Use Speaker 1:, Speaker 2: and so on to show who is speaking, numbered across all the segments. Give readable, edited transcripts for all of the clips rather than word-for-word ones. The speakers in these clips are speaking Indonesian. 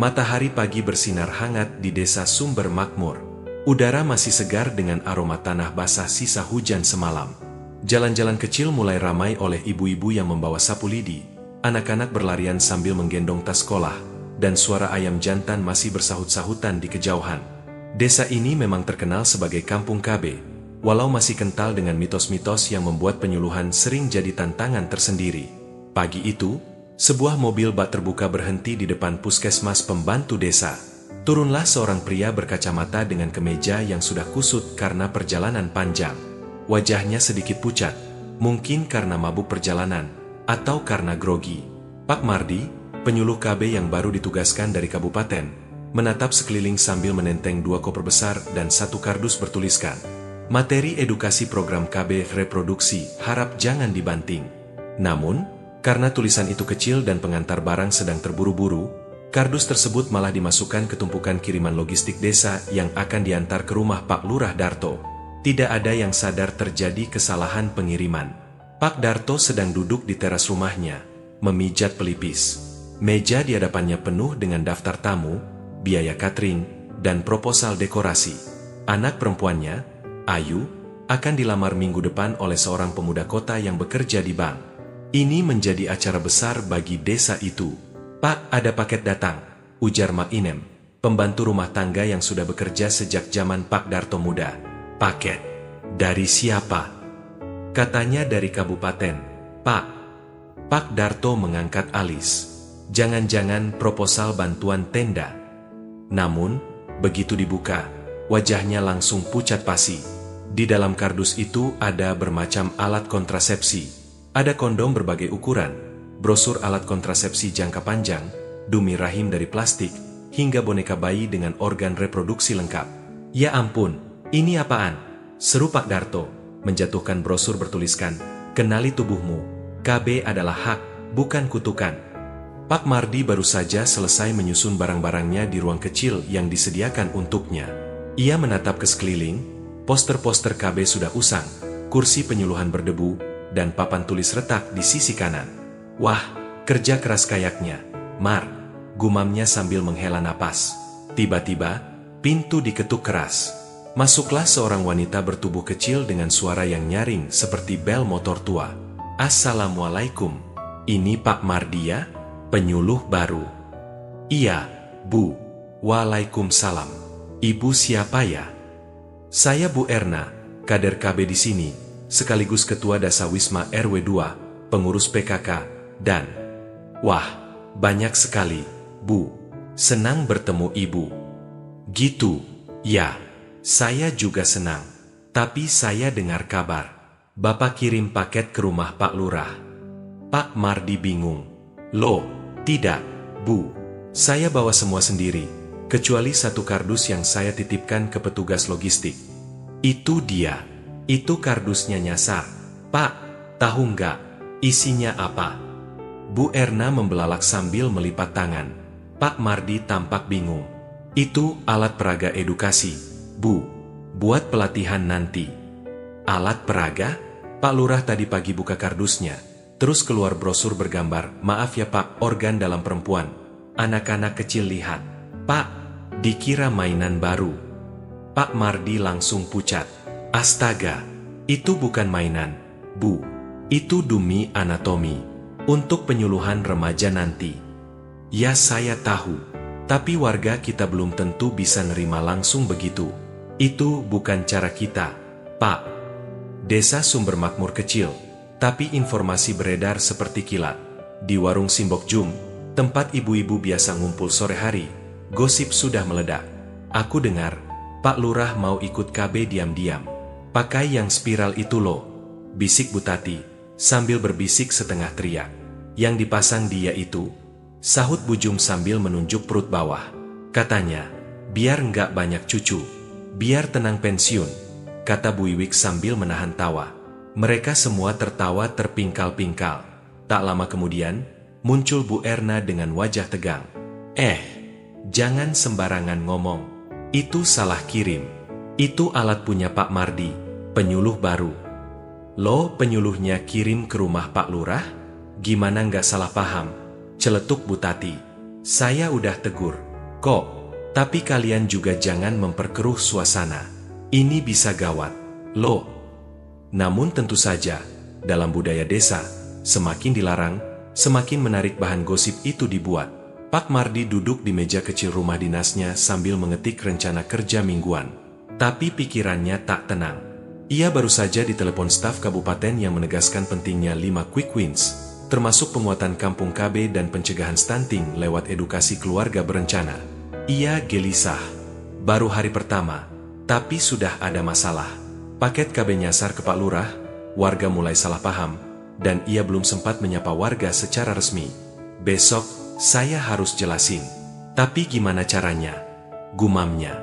Speaker 1: Matahari pagi bersinar hangat di desa Sumber Makmur. Udara masih segar dengan aroma tanah basah sisa hujan semalam. Jalan-jalan kecil mulai ramai oleh ibu-ibu yang membawa sapu lidi. Anak-anak berlarian sambil menggendong tas sekolah, dan suara ayam jantan masih bersahut-sahutan di kejauhan. Desa ini memang terkenal sebagai kampung KB, walau masih kental dengan mitos-mitos yang membuat penyuluhan sering jadi tantangan tersendiri. Pagi itu, sebuah mobil bak terbuka berhenti di depan puskesmas pembantu desa. Turunlah seorang pria berkacamata dengan kemeja yang sudah kusut karena perjalanan panjang. Wajahnya sedikit pucat, mungkin karena mabuk perjalanan, atau karena grogi. Pak Mardi, penyuluh KB yang baru ditugaskan dari kabupaten, menatap sekeliling sambil menenteng 2 koper besar dan 1 kardus bertuliskan, "Materi edukasi program KB reproduksi, harap jangan dibanting." Namun, karena tulisan itu kecil dan pengantar barang sedang terburu-buru, kardus tersebut malah dimasukkan ke tumpukan kiriman logistik desa yang akan diantar ke rumah Pak Lurah Darto. Tidak ada yang sadar terjadi kesalahan pengiriman. Pak Darto sedang duduk di teras rumahnya, memijat pelipis. Meja di hadapannya penuh dengan daftar tamu, biaya catering, dan proposal dekorasi. Anak perempuannya, Ayu, akan dilamar minggu depan oleh seorang pemuda kota yang bekerja di bank. Ini menjadi acara besar bagi desa itu. "Pak, ada paket datang," ujar Mak Inem, pembantu rumah tangga yang sudah bekerja sejak zaman Pak Darto muda. "Paket? Dari siapa?" Katanya dari kabupaten. "Pak." Pak Darto mengangkat alis. "Jangan-jangan proposal bantuan tenda." Namun, begitu dibuka, wajahnya langsung pucat pasi. Di dalam kardus itu ada bermacam alat kontrasepsi. Ada kondom berbagai ukuran, brosur alat kontrasepsi jangka panjang, dumi rahim dari plastik, hingga boneka bayi dengan organ reproduksi lengkap. "Ya ampun, ini apaan?" seru Pak Darto, menjatuhkan brosur bertuliskan, "Kenali tubuhmu, KB adalah hak, bukan kutukan." Pak Mardi baru saja selesai menyusun barang-barangnya di ruang kecil yang disediakan untuknya. Ia menatap ke sekeliling, poster-poster KB sudah usang, kursi penyuluhan berdebu, dan papan tulis retak di sisi kanan. "Wah, kerja keras kayaknya, Mar," gumamnya sambil menghela napas. Tiba-tiba, pintu diketuk keras. Masuklah seorang wanita bertubuh kecil dengan suara yang nyaring seperti bel motor tua. "Assalamualaikum, ini Pak Mardi ya, penyuluh baru?" "Iya, Bu." "Waalaikumsalam. Ibu siapa ya?" "Saya Bu Erna, kader KB di sini, sekaligus Ketua Dasawisma RW 2, pengurus PKK, dan..." "Wah, banyak sekali, Bu. Senang bertemu Ibu." "Gitu, ya. Saya juga senang. Tapi saya dengar kabar Bapak kirim paket ke rumah Pak Lurah." Pak Mardi bingung. "Loh, tidak, Bu. Saya bawa semua sendiri, kecuali 1 kardus yang saya titipkan ke petugas logistik." "Itu dia. Itu kardusnya nyasar. Pak, tahu nggak isinya apa?" Bu Erna membelalak sambil melipat tangan. Pak Mardi tampak bingung. "Itu alat peraga edukasi, Bu. Buat pelatihan nanti." "Alat peraga?" Pak Lurah tadi pagi buka kardusnya, terus keluar brosur bergambar, "Maaf ya Pak, organ dalam perempuan. Anak-anak kecil lihat." "Pak, dikira mainan baru." Pak Mardi langsung pucat. "Astaga, itu bukan mainan, Bu. Itu dumi anatomi. Untuk penyuluhan remaja nanti." "Ya saya tahu, tapi warga kita belum tentu bisa nerima langsung begitu. Itu bukan cara kita, Pak." Desa Sumber Makmur kecil, tapi informasi beredar seperti kilat. Di warung Simbok Jum, tempat ibu-ibu biasa ngumpul sore hari, gosip sudah meledak. "Aku dengar, Pak Lurah mau ikut KB diam-diam. Pakai yang spiral itu loh," bisik Bu Tati, sambil berbisik setengah teriak. "Yang dipasang dia itu," sahut Bu Jum sambil menunjuk perut bawah. "Katanya, biar nggak banyak cucu, biar tenang pensiun," kata Bu Iwik sambil menahan tawa. Mereka semua tertawa terpingkal-pingkal. Tak lama kemudian, muncul Bu Erna dengan wajah tegang. Jangan sembarangan ngomong. Itu salah kirim. Itu alat punya Pak Mardi, penyuluh baru." "Loh, penyuluhnya kirim ke rumah Pak Lurah? Gimana nggak salah paham?" celetuk Bu Tati. "Saya udah tegur, Kok, tapi kalian juga jangan memperkeruh suasana. Ini bisa gawat, loh. Namun tentu saja, dalam budaya desa, semakin dilarang, semakin menarik bahan gosip itu dibuat. Pak Mardi duduk di meja kecil rumah dinasnya sambil mengetik rencana kerja mingguan. Tapi pikirannya tak tenang. Ia baru saja ditelepon staf kabupaten yang menegaskan pentingnya 5 quick wins, termasuk penguatan kampung KB dan pencegahan stunting lewat edukasi keluarga berencana. Ia gelisah. Baru hari pertama, tapi sudah ada masalah. Paket KB nyasar ke Pak Lurah, warga mulai salah paham, dan ia belum sempat menyapa warga secara resmi. Besok, saya harus jelasin. Tapi gimana caranya? Gumamnya.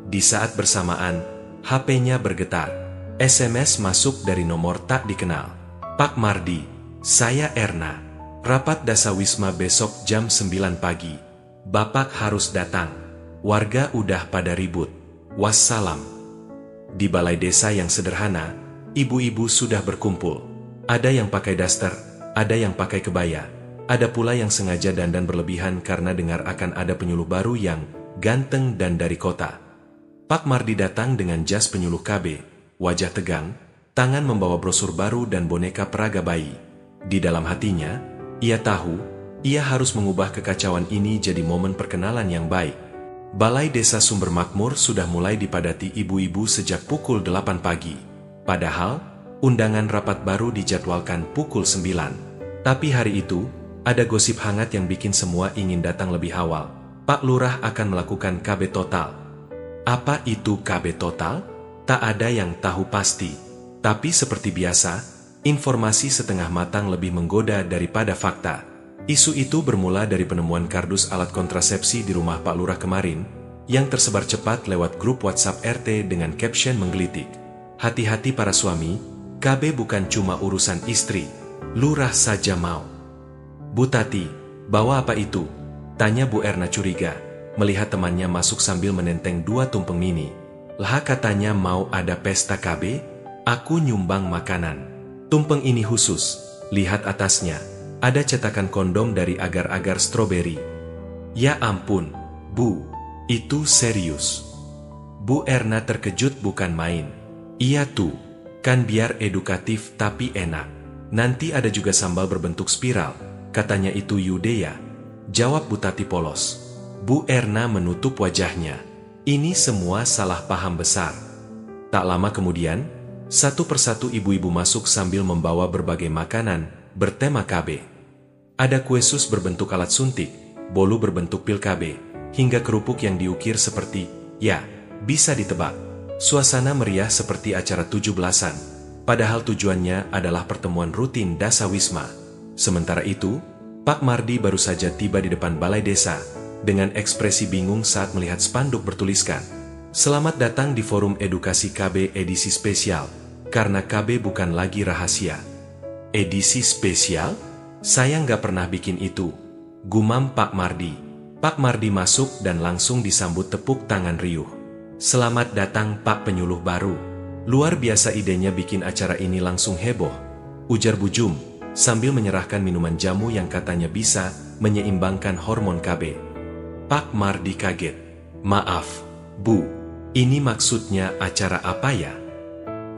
Speaker 1: Di saat bersamaan, HP-nya bergetar. SMS masuk dari nomor tak dikenal. Pak Mardi, saya Erna. Rapat Dasawisma besok jam 9 pagi. Bapak harus datang. Warga udah pada ribut. Wassalam. Di balai desa yang sederhana, ibu-ibu sudah berkumpul. Ada yang pakai daster, ada yang pakai kebaya. Ada pula yang sengaja dandan berlebihan karena dengar akan ada penyuluh baru yang ganteng dan dari kota. Pak Mardi datang dengan jas penyuluh KB, wajah tegang, tangan membawa brosur baru dan boneka peraga bayi. Di dalam hatinya, ia tahu, ia harus mengubah kekacauan ini jadi momen perkenalan yang baik. Balai Desa Sumber Makmur sudah mulai dipadati ibu-ibu sejak pukul 8 pagi. Padahal, undangan rapat baru dijadwalkan pukul 9. Tapi hari itu, ada gosip hangat yang bikin semua ingin datang lebih awal. Pak Lurah akan melakukan KB total. Apa itu KB total? Tak ada yang tahu pasti. Tapi seperti biasa, informasi setengah matang lebih menggoda daripada fakta. Isu itu bermula dari penemuan kardus alat kontrasepsi di rumah Pak Lurah kemarin, yang tersebar cepat lewat grup WhatsApp RT dengan caption menggelitik. Hati-hati para suami, KB bukan cuma urusan istri, Lurah saja mau. Bu Tati, bawa apa itu? Tanya Bu Erna curiga, melihat temannya masuk sambil menenteng 2 tumpeng mini. Lah katanya mau ada pesta KB? Aku nyumbang makanan. Tumpeng ini khusus, lihat atasnya, ada cetakan kondom dari agar-agar stroberi. Ya ampun, Bu, itu serius. Bu Erna terkejut bukan main. Iya tuh, kan biar edukatif tapi enak. Nanti ada juga sambal berbentuk spiral. Katanya itu Yudea. Jawab Bu Tati polos. Bu Erna menutup wajahnya. Ini semua salah paham besar. Tak lama kemudian, satu persatu ibu-ibu masuk sambil membawa berbagai makanan bertema KB. Ada kue sus berbentuk alat suntik, bolu berbentuk pil KB, hingga kerupuk yang diukir seperti, ya, bisa ditebak. Suasana meriah seperti acara 17-an, padahal tujuannya adalah pertemuan rutin Dasawisma. Sementara itu, Pak Mardi baru saja tiba di depan balai desa, dengan ekspresi bingung saat melihat spanduk bertuliskan, "Selamat datang di Forum Edukasi KB edisi spesial, karena KB bukan lagi rahasia." Edisi spesial? Saya nggak pernah bikin itu. Gumam Pak Mardi. Pak Mardi masuk dan langsung disambut tepuk tangan riuh. "Selamat datang Pak Penyuluh baru. Luar biasa idenya bikin acara ini langsung heboh," ujar Bu Jum, sambil menyerahkan minuman jamu yang katanya bisa menyeimbangkan hormon KB. Pak Mardi kaget. "Maaf, Bu, ini maksudnya acara apa ya?"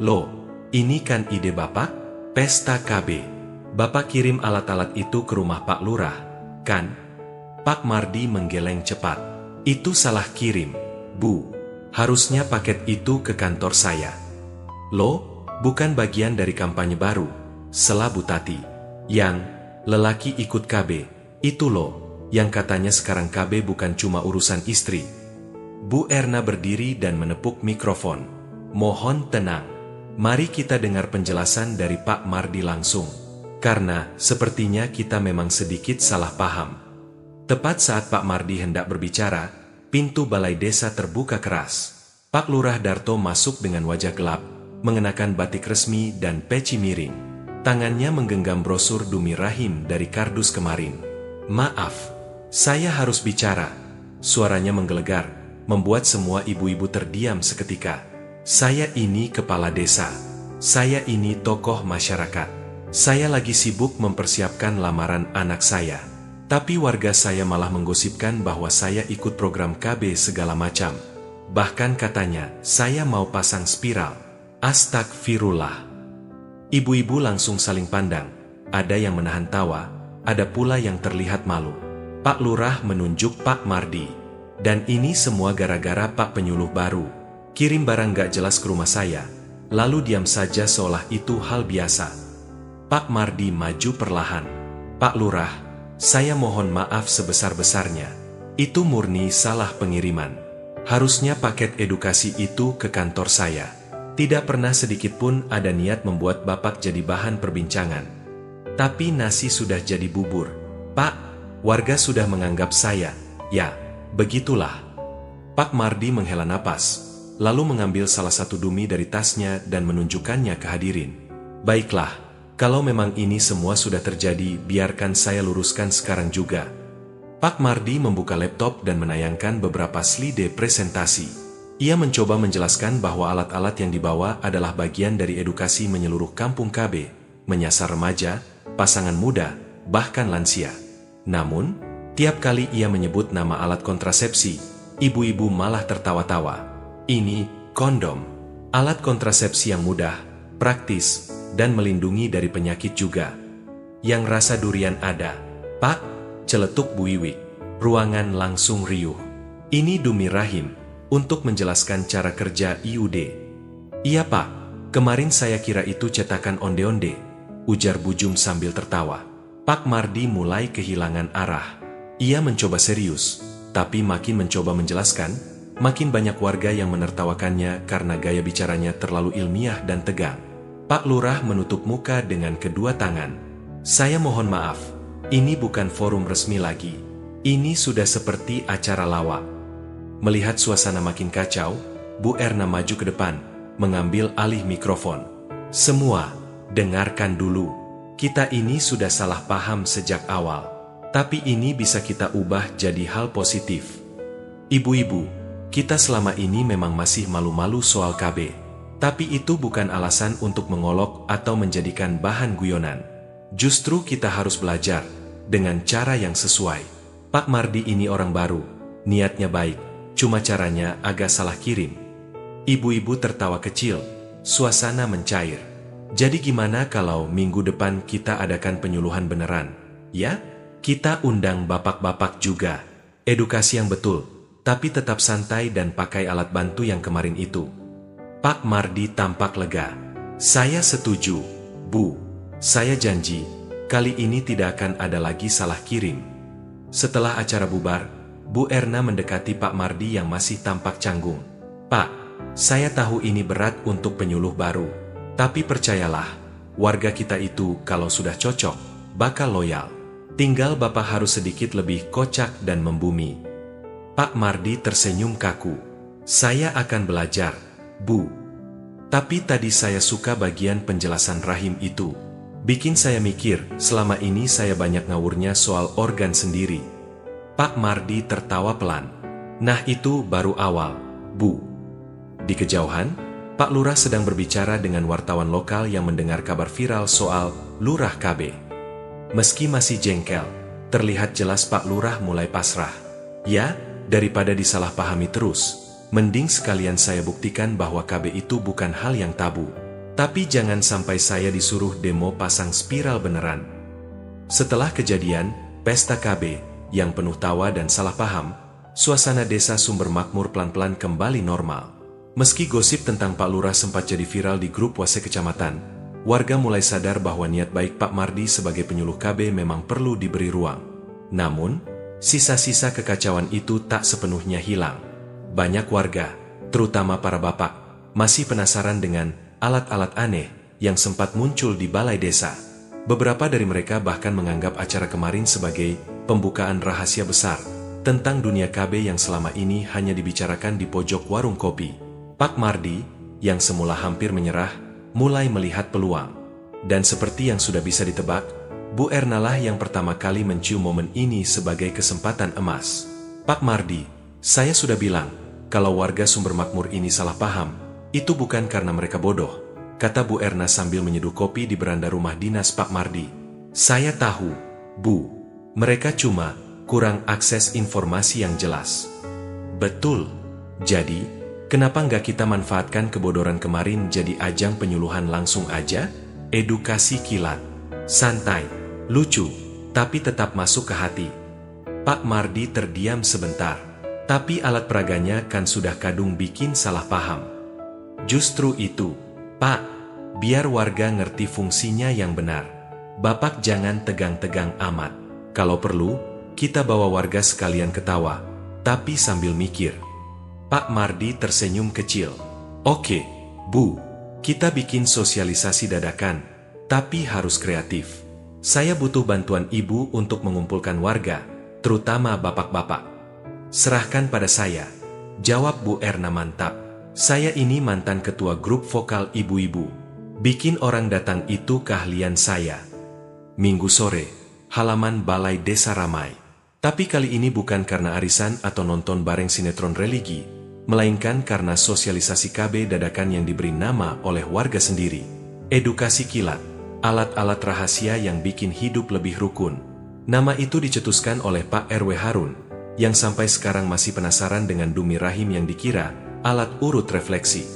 Speaker 1: "Loh, ini kan ide Bapak, pesta KB. Bapak kirim alat-alat itu ke rumah Pak Lurah, kan?" Pak Mardi menggeleng cepat. "Itu salah kirim, Bu. Harusnya paket itu ke kantor saya." "Loh, bukan bagian dari kampanye baru," sela Bu Tati. "Yang lelaki ikut KB, itu loh, yang katanya sekarang KB bukan cuma urusan istri." Bu Erna berdiri dan menepuk mikrofon. "Mohon tenang. Mari kita dengar penjelasan dari Pak Mardi langsung. Karena sepertinya kita memang sedikit salah paham." Tepat saat Pak Mardi hendak berbicara, pintu balai desa terbuka keras. Pak Lurah Darto masuk dengan wajah gelap, mengenakan batik resmi dan peci miring. Tangannya menggenggam brosur Dumi Rahim dari kardus kemarin. "Maaf, saya harus bicara." Suaranya menggelegar, membuat semua ibu-ibu terdiam seketika. "Saya ini kepala desa. Saya ini tokoh masyarakat. Saya lagi sibuk mempersiapkan lamaran anak saya. Tapi warga saya malah menggosipkan bahwa saya ikut program KB segala macam. Bahkan katanya, saya mau pasang spiral. Astagfirullah. Ibu-ibu langsung saling pandang. Ada yang menahan tawa, ada pula yang terlihat malu. Pak Lurah menunjuk Pak Mardi. Dan ini semua gara-gara Pak Penyuluh baru. Kirim barang gak jelas ke rumah saya, lalu diam saja seolah itu hal biasa. Pak Mardi maju perlahan. Pak Lurah, saya mohon maaf sebesar-besarnya. Itu murni salah pengiriman. Harusnya paket edukasi itu ke kantor saya. Tidak pernah sedikit pun ada niat membuat Bapak jadi bahan perbincangan. Tapi nasi sudah jadi bubur. Pak, warga sudah menganggap saya. Ya, begitulah. Pak Mardi menghela napas, lalu mengambil salah satu dumi dari tasnya dan menunjukkannya ke hadirin. Baiklah, kalau memang ini semua sudah terjadi, biarkan saya luruskan sekarang juga. Pak Mardi membuka laptop dan menayangkan beberapa slide presentasi. Ia mencoba menjelaskan bahwa alat-alat yang dibawa adalah bagian dari edukasi menyeluruh kampung KB, menyasar remaja, pasangan muda, bahkan lansia. Namun, tiap kali ia menyebut nama alat kontrasepsi, ibu-ibu malah tertawa-tawa. Ini, kondom. Alat kontrasepsi yang mudah, praktis, dan melindungi dari penyakit juga. Yang rasa durian ada. Pak, celetuk Bu Wiwi. Ruangan langsung riuh. Ini Dumi Rahim, untuk menjelaskan cara kerja IUD. Iya Pak, kemarin saya kira itu cetakan onde-onde, ujar Bu Jum sambil tertawa. Pak Mardi mulai kehilangan arah. Ia mencoba serius, tapi makin mencoba menjelaskan, makin banyak warga yang menertawakannya karena gaya bicaranya terlalu ilmiah dan tegang. Pak Lurah menutup muka dengan kedua tangan. Saya mohon maaf, ini bukan forum resmi lagi. Ini sudah seperti acara lawak. Melihat suasana makin kacau, Bu Erna maju ke depan, mengambil alih mikrofon. Semua, dengarkan dulu. Kita ini sudah salah paham sejak awal. Tapi ini bisa kita ubah jadi hal positif. Ibu-ibu, kita selama ini memang masih malu-malu soal KB. Tapi itu bukan alasan untuk mengolok atau menjadikan bahan guyonan. Justru kita harus belajar dengan cara yang sesuai. Pak Mardi ini orang baru, niatnya baik, cuma caranya agak salah kirim. Ibu-ibu tertawa kecil, suasana mencair. Jadi gimana kalau minggu depan kita adakan penyuluhan beneran? Ya, kita undang bapak-bapak juga. Edukasi yang betul, tapi tetap santai dan pakai alat bantu yang kemarin itu. Pak Mardi tampak lega. Saya setuju, Bu. Saya janji, kali ini tidak akan ada lagi salah kirim. Setelah acara bubar, Bu Erna mendekati Pak Mardi yang masih tampak canggung. Pak, saya tahu ini berat untuk penyuluh baru. Tapi percayalah, warga kita itu kalau sudah cocok, bakal loyal. Tinggal Bapak harus sedikit lebih kocak dan membumi. Pak Mardi tersenyum kaku. Saya akan belajar, Bu. Tapi tadi saya suka bagian penjelasan Rahim itu. Bikin saya mikir, selama ini saya banyak ngawurnya soal organ sendiri. Pak Mardi tertawa pelan. Nah itu baru awal, Bu. Di kejauhan, Pak Lurah sedang berbicara dengan wartawan lokal yang mendengar kabar viral soal Lurah KB. Meski masih jengkel, terlihat jelas Pak Lurah mulai pasrah. Ya, daripada disalahpahami terus, mending sekalian saya buktikan bahwa KB itu bukan hal yang tabu. Tapi jangan sampai saya disuruh demo pasang spiral beneran. Setelah kejadian, pesta KB, yang penuh tawa dan salah paham, suasana desa Sumber Makmur pelan-pelan kembali normal. Meski gosip tentang Pak Lurah sempat jadi viral di grup WhatsApp kecamatan, warga mulai sadar bahwa niat baik Pak Mardi sebagai penyuluh KB memang perlu diberi ruang. Namun, sisa-sisa kekacauan itu tak sepenuhnya hilang. Banyak warga, terutama para bapak, masih penasaran dengan alat-alat aneh yang sempat muncul di balai desa. Beberapa dari mereka bahkan menganggap acara kemarin sebagai pembukaan rahasia besar tentang dunia KB yang selama ini hanya dibicarakan di pojok warung kopi. Pak Mardi, yang semula hampir menyerah, mulai melihat peluang. Dan seperti yang sudah bisa ditebak, Bu Erna lah yang pertama kali mencium momen ini sebagai kesempatan emas. Pak Mardi, saya sudah bilang, kalau warga Sumber Makmur ini salah paham, itu bukan karena mereka bodoh, kata Bu Erna sambil menyeduh kopi di beranda rumah dinas Pak Mardi. Saya tahu, Bu. Mereka cuma kurang akses informasi yang jelas. Betul. Jadi, kenapa nggak kita manfaatkan kebodoran kemarin jadi ajang penyuluhan langsung aja? Edukasi kilat. Santai, lucu, tapi tetap masuk ke hati. Pak Mardi terdiam sebentar. Tapi alat peraganya kan sudah kadung bikin salah paham. Justru itu, Pak, biar warga ngerti fungsinya yang benar. Bapak jangan tegang-tegang amat. Kalau perlu, kita bawa warga sekalian ketawa, tapi sambil mikir. Pak Mardi tersenyum kecil. Oke, Bu, kita bikin sosialisasi dadakan, tapi harus kreatif. Saya butuh bantuan Ibu untuk mengumpulkan warga, terutama bapak-bapak. Serahkan pada saya, jawab Bu Erna mantap. Saya ini mantan ketua grup vokal ibu-ibu. Bikin orang datang itu keahlian saya. Minggu sore, halaman balai desa ramai. Tapi kali ini bukan karena arisan atau nonton bareng sinetron religi, melainkan karena sosialisasi KB dadakan yang diberi nama oleh warga sendiri. Edukasi kilat, alat-alat rahasia yang bikin hidup lebih rukun. Nama itu dicetuskan oleh Pak RW Harun, yang sampai sekarang masih penasaran dengan dumi rahim yang dikira alat urut refleksi.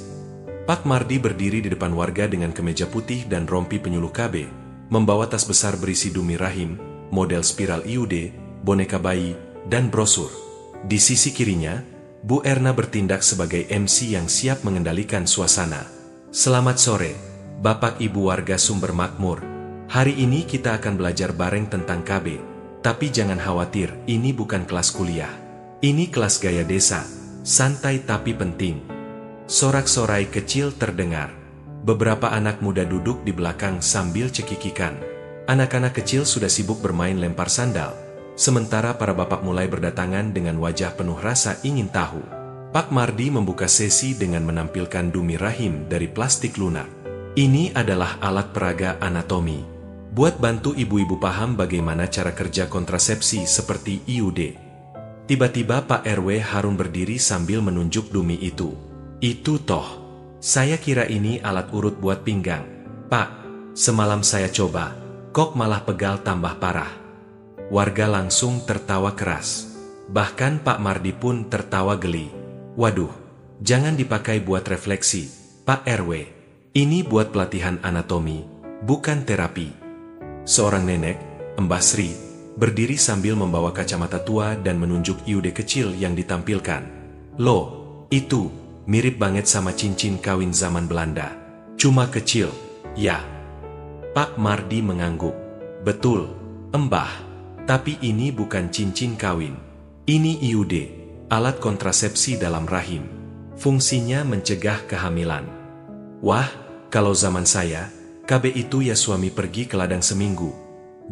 Speaker 1: Pak Mardi berdiri di depan warga dengan kemeja putih dan rompi penyuluh KB, membawa tas besar berisi dumi rahim, model spiral IUD, boneka bayi, dan brosur. Di sisi kirinya, Bu Erna bertindak sebagai MC yang siap mengendalikan suasana. Selamat sore, Bapak Ibu warga Sumber Makmur. Hari ini kita akan belajar bareng tentang KB. Tapi jangan khawatir, ini bukan kelas kuliah. Ini kelas gaya desa, santai tapi penting. Sorak-sorai kecil terdengar. Beberapa anak muda duduk di belakang sambil cekikikan. Anak-anak kecil sudah sibuk bermain lempar sandal, sementara para bapak mulai berdatangan dengan wajah penuh rasa ingin tahu. Pak Mardi membuka sesi dengan menampilkan dumi rahim dari plastik lunak. Ini adalah alat peraga anatomi. Buat bantu ibu-ibu paham bagaimana cara kerja kontrasepsi seperti IUD. Tiba-tiba Pak RW Harun berdiri sambil menunjuk dumi itu. Itu toh, saya kira ini alat urut buat pinggang. Pak, semalam saya coba, kok malah pegal tambah parah. Warga langsung tertawa keras. Bahkan Pak Mardi pun tertawa geli. Waduh, jangan dipakai buat refleksi, Pak RW. Ini buat pelatihan anatomi, bukan terapi. Seorang nenek, Mbah Sri, berdiri sambil membawa kacamata tua dan menunjuk IUD kecil yang ditampilkan. Loh, itu mirip banget sama cincin kawin zaman Belanda. Cuma kecil, ya. Pak Mardi mengangguk. Betul, Mbah. Tapi ini bukan cincin kawin. Ini IUD, alat kontrasepsi dalam rahim. Fungsinya mencegah kehamilan. Wah, kalau zaman saya, KB itu ya suami pergi ke ladang seminggu,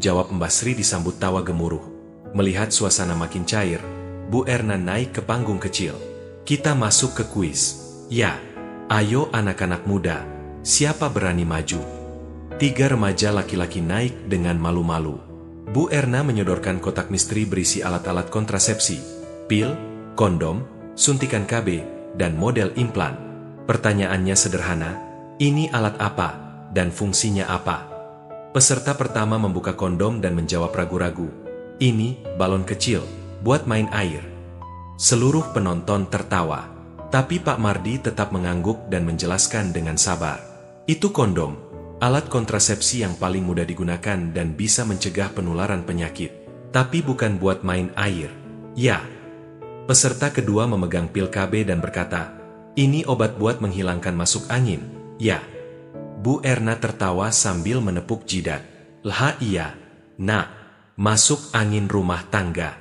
Speaker 1: jawab Mbah Sri disambut tawa gemuruh. Melihat suasana makin cair, Bu Erna naik ke panggung kecil. Kita masuk ke kuis. Ya, ayo anak-anak muda, siapa berani maju? 3 remaja laki-laki naik dengan malu-malu. Bu Erna menyodorkan kotak misteri berisi alat-alat kontrasepsi, pil, kondom, suntikan KB, dan model implan. Pertanyaannya sederhana, ini alat apa? Dan fungsinya apa? Peserta pertama membuka kondom dan menjawab ragu-ragu. Ini balon kecil, buat main air. Seluruh penonton tertawa. Tapi Pak Mardi tetap mengangguk dan menjelaskan dengan sabar. Itu kondom, alat kontrasepsi yang paling mudah digunakan dan bisa mencegah penularan penyakit. Tapi bukan buat main air. Ya. Peserta kedua memegang pil KB dan berkata, ini obat buat menghilangkan masuk angin. Ya. Bu Erna tertawa sambil menepuk jidat. Lah iya, nak, masuk angin rumah tangga.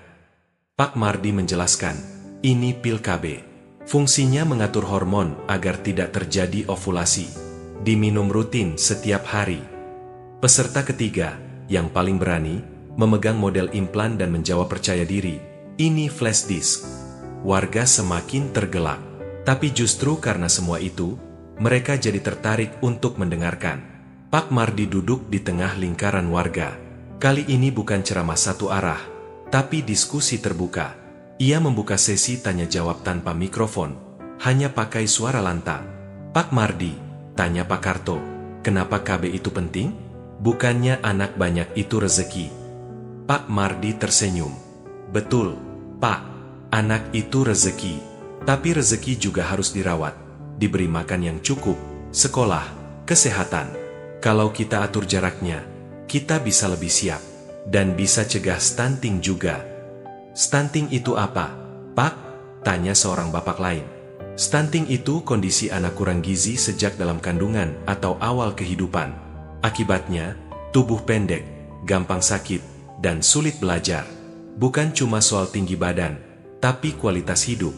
Speaker 1: Pak Mardi menjelaskan, ini pil KB. Fungsinya mengatur hormon agar tidak terjadi ovulasi. Diminum rutin setiap hari. Peserta ketiga, yang paling berani, memegang model implan dan menjawab percaya diri. Ini flash disk. Warga semakin tergelak. Tapi justru karena semua itu, mereka jadi tertarik untuk mendengarkan. Pak Mardi duduk di tengah lingkaran warga. Kali ini bukan ceramah satu arah, tapi diskusi terbuka. Ia membuka sesi tanya jawab tanpa mikrofon, hanya pakai suara lantang. Pak Mardi, tanya Pak Karto, kenapa KB itu penting? Bukannya anak banyak itu rezeki. Pak Mardi tersenyum. Betul, Pak. Anak itu rezeki. Tapi rezeki juga harus dirawat. Diberi makan yang cukup, sekolah, kesehatan. Kalau kita atur jaraknya, kita bisa lebih siap. Dan bisa cegah stunting juga. Stunting itu apa, Pak? Tanya seorang bapak lain. Stunting itu kondisi anak kurang gizi sejak dalam kandungan atau awal kehidupan. Akibatnya, tubuh pendek, gampang sakit, dan sulit belajar. Bukan cuma soal tinggi badan, tapi kualitas hidup.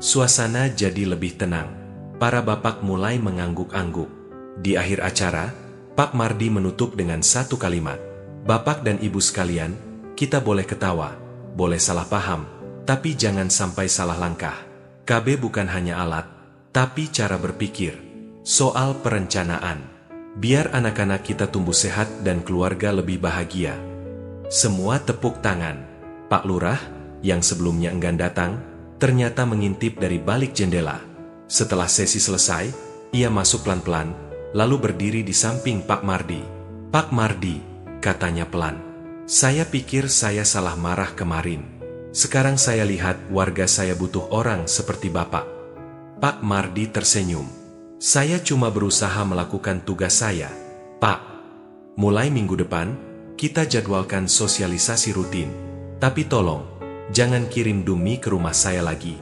Speaker 1: Suasana jadi lebih tenang. Para bapak mulai mengangguk-angguk. Di akhir acara, Pak Mardi menutup dengan satu kalimat. Bapak dan ibu sekalian, kita boleh ketawa, boleh salah paham, tapi jangan sampai salah langkah. KB bukan hanya alat, tapi cara berpikir. Soal perencanaan. Biar anak-anak kita tumbuh sehat dan keluarga lebih bahagia. Semua tepuk tangan. Pak Lurah, yang sebelumnya enggan datang, ternyata mengintip dari balik jendela. Setelah sesi selesai, ia masuk pelan-pelan, lalu berdiri di samping Pak Mardi. Pak Mardi, katanya pelan. Saya pikir saya salah marah kemarin. Sekarang saya lihat warga saya butuh orang seperti Bapak. Pak Mardi tersenyum. Saya cuma berusaha melakukan tugas saya, Pak. Mulai minggu depan, kita jadwalkan sosialisasi rutin. Tapi tolong, jangan kirim Dumi ke rumah saya lagi.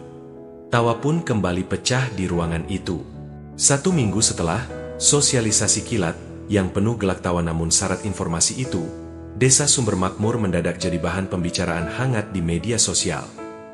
Speaker 1: Tawa pun kembali pecah di ruangan itu. 1 minggu setelah sosialisasi kilat yang penuh gelak tawa namun syarat informasi itu, Desa Sumber Makmur mendadak jadi bahan pembicaraan hangat di media sosial.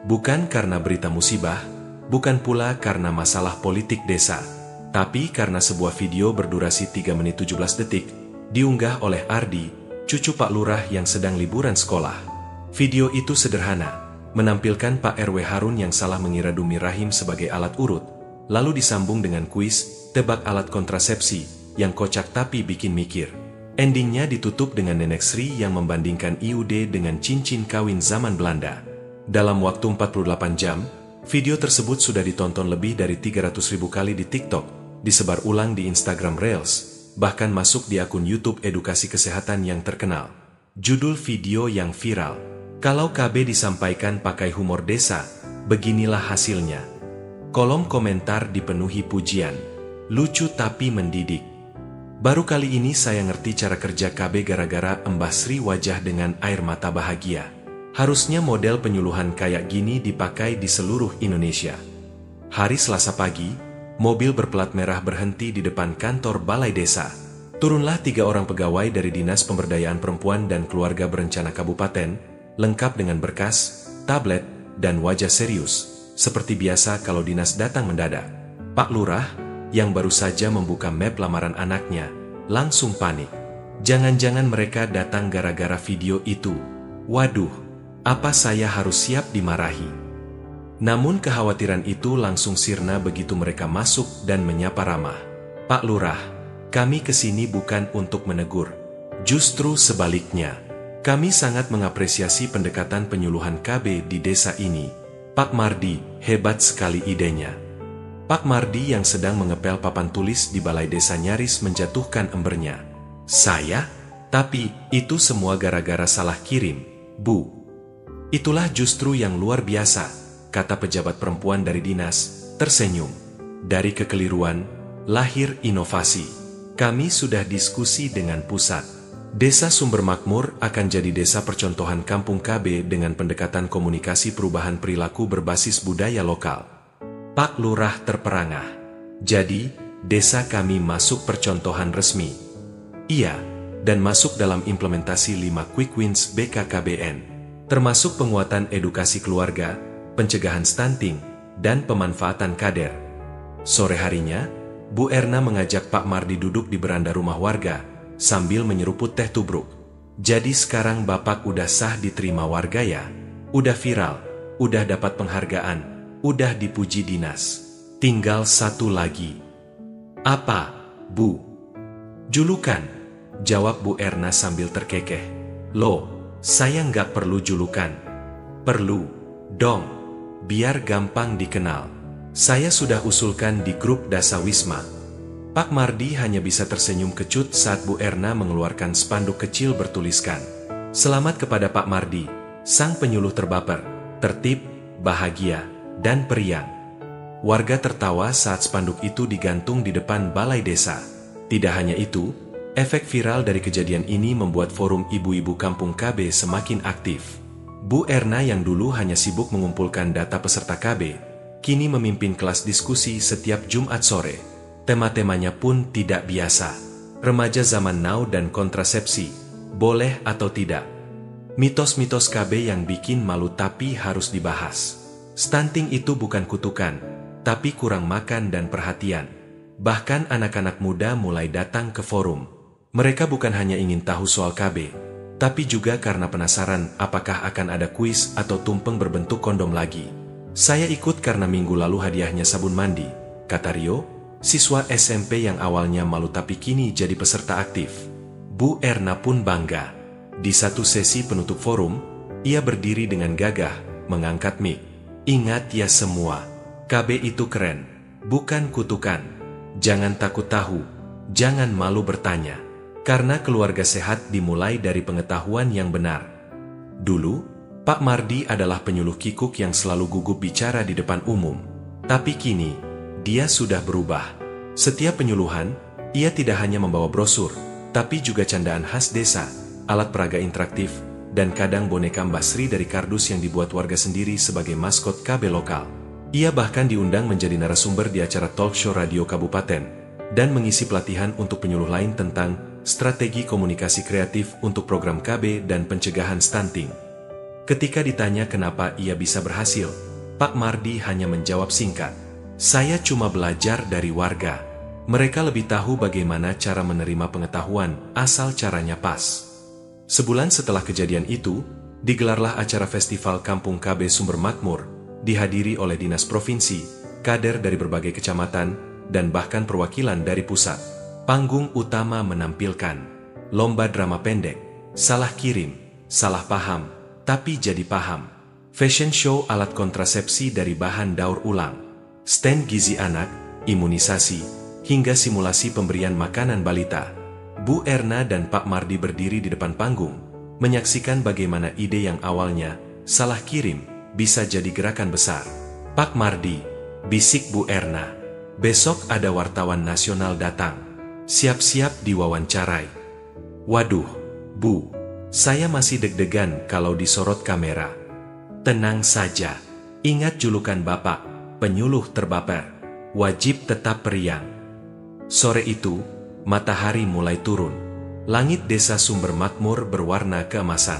Speaker 1: Bukan karena berita musibah, bukan pula karena masalah politik desa, tapi karena sebuah video berdurasi 3 menit 17 detik, diunggah oleh Ardi, cucu Pak Lurah yang sedang liburan sekolah. Video itu sederhana, menampilkan Pak RW Harun yang salah mengira Dumi Rahim sebagai alat urut, lalu disambung dengan kuis, tebak alat kontrasepsi, yang kocak tapi bikin mikir. Endingnya ditutup dengan Nenek Sri yang membandingkan IUD dengan cincin kawin zaman Belanda. Dalam waktu 48 jam, video tersebut sudah ditonton lebih dari 300.000 kali di TikTok, disebar ulang di Instagram Reels, bahkan masuk di akun YouTube edukasi kesehatan yang terkenal. Judul video yang viral, "Kalau KB disampaikan pakai humor desa, beginilah hasilnya." Kolom komentar dipenuhi pujian, lucu tapi mendidik. Baru kali ini saya ngerti cara kerja KB gara-gara Mbah Sri wajah dengan air mata bahagia. Harusnya model penyuluhan kayak gini dipakai di seluruh Indonesia. Hari Selasa pagi, mobil berplat merah berhenti di depan kantor balai desa. Turunlah 3 orang pegawai dari Dinas Pemberdayaan Perempuan dan Keluarga Berencana Kabupaten, lengkap dengan berkas, tablet, dan wajah serius. Seperti biasa kalau dinas datang mendadak. Pak Lurah, yang baru saja membuka map lamaran anaknya, langsung panik. Jangan-jangan mereka datang gara-gara video itu. Waduh, apa saya harus siap dimarahi? Namun kekhawatiran itu langsung sirna begitu mereka masuk dan menyapa ramah. Pak Lurah, kami kesini bukan untuk menegur. Justru sebaliknya, kami sangat mengapresiasi pendekatan penyuluhan KB di desa ini. Pak Mardi, hebat sekali idenya. Pak Mardi yang sedang mengepel papan tulis di balai desa nyaris menjatuhkan embernya. Saya? Tapi itu semua gara-gara salah kirim, Bu. Itulah justru yang luar biasa, kata pejabat perempuan dari dinas, tersenyum. Dari kekeliruan, lahir inovasi. Kami sudah diskusi dengan pusat. Desa Sumber Makmur akan jadi desa percontohan kampung KB dengan pendekatan komunikasi perubahan perilaku berbasis budaya lokal. Pak Lurah terperangah. Jadi, desa kami masuk percontohan resmi. Iya, dan masuk dalam implementasi 5 Quick Wins BKKBN, termasuk penguatan edukasi keluarga, pencegahan stunting, dan pemanfaatan kader. Sore harinya, Bu Erna mengajak Pak Mardi duduk di beranda rumah warga, sambil menyeruput teh tubruk. Jadi sekarang Bapak udah sah diterima warga ya? Udah viral, udah dapat penghargaan, udah dipuji dinas. Tinggal satu lagi. Apa, Bu? Julukan, jawab Bu Erna sambil terkekeh. Loh, saya nggak perlu julukan. Perlu, dong, biar gampang dikenal. Saya sudah usulkan di grup Dasawisma. Pak Mardi hanya bisa tersenyum kecut saat Bu Erna mengeluarkan spanduk kecil bertuliskan, Selamat kepada Pak Mardi, sang penyuluh terbaper, tertib, bahagia, dan periang. Warga tertawa saat spanduk itu digantung di depan balai desa. Tidak hanya itu, efek viral dari kejadian ini membuat forum ibu-ibu kampung KB semakin aktif. Bu Erna yang dulu hanya sibuk mengumpulkan data peserta KB, kini memimpin kelas diskusi setiap Jumat sore. Tema-temanya pun tidak biasa. Remaja zaman now dan kontrasepsi, boleh atau tidak. Mitos-mitos KB yang bikin malu tapi harus dibahas. Stunting itu bukan kutukan, tapi kurang makan dan perhatian. Bahkan anak-anak muda mulai datang ke forum. Mereka bukan hanya ingin tahu soal KB, tapi juga karena penasaran apakah akan ada kuis atau tumpeng berbentuk kondom lagi. Saya ikut karena minggu lalu hadiahnya sabun mandi, kata Rio, siswa SMP yang awalnya malu tapi kini jadi peserta aktif. Bu Erna pun bangga. Di satu sesi penutup forum, ia berdiri dengan gagah, mengangkat mic. Ingat ya semua, KB itu keren, bukan kutukan. Jangan takut tahu, jangan malu bertanya. Karena keluarga sehat dimulai dari pengetahuan yang benar. Dulu, Pak Mardi adalah penyuluh kikuk yang selalu gugup bicara di depan umum. Tapi kini, dia sudah berubah. Setiap penyuluhan, ia tidak hanya membawa brosur, tapi juga candaan khas desa, alat peraga interaktif, dan kadang boneka Mbah Sri dari kardus yang dibuat warga sendiri sebagai maskot KB lokal. Ia bahkan diundang menjadi narasumber di acara talk show radio kabupaten, dan mengisi pelatihan untuk penyuluh lain tentang strategi komunikasi kreatif untuk program KB dan pencegahan stunting. Ketika ditanya kenapa ia bisa berhasil, Pak Mardi hanya menjawab singkat, "Saya cuma belajar dari warga. Mereka lebih tahu bagaimana cara menerima pengetahuan asal caranya pas." Sebulan setelah kejadian itu, digelarlah acara Festival Kampung KB Sumber Makmur, dihadiri oleh dinas provinsi, kader dari berbagai kecamatan, dan bahkan perwakilan dari pusat. Panggung utama menampilkan lomba drama pendek, salah kirim, salah paham, tapi jadi paham. Fashion show alat kontrasepsi dari bahan daur ulang, stand gizi anak, imunisasi, hingga simulasi pemberian makanan balita. Bu Erna dan Pak Mardi berdiri di depan panggung, menyaksikan bagaimana ide yang awalnya salah kirim bisa jadi gerakan besar. "Pak Mardi," bisik Bu Erna, "besok ada wartawan nasional datang. Siap-siap diwawancarai." "Waduh, Bu, saya masih deg-degan kalau disorot kamera." "Tenang saja, ingat julukan Bapak, penyuluh terbaper. Wajib tetap periang." Sore itu, matahari mulai turun. Langit desa Sumber Makmur berwarna keemasan.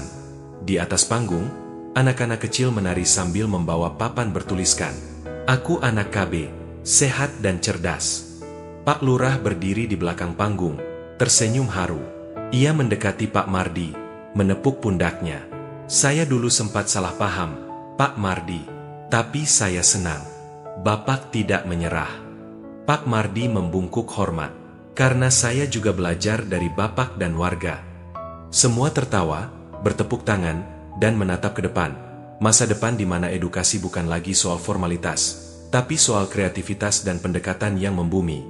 Speaker 1: Di atas panggung, anak-anak kecil menari sambil membawa papan bertuliskan, "Aku anak KB, sehat dan cerdas." Pak Lurah berdiri di belakang panggung, tersenyum haru. Ia mendekati Pak Mardi, menepuk pundaknya. "Saya dulu sempat salah paham, Pak Mardi, tapi saya senang. Bapak tidak menyerah." Pak Mardi membungkuk hormat. "Karena saya juga belajar dari Bapak dan warga." Semua tertawa, bertepuk tangan, dan menatap ke depan. Masa depan di mana edukasi bukan lagi soal formalitas, tapi soal kreativitas dan pendekatan yang membumi.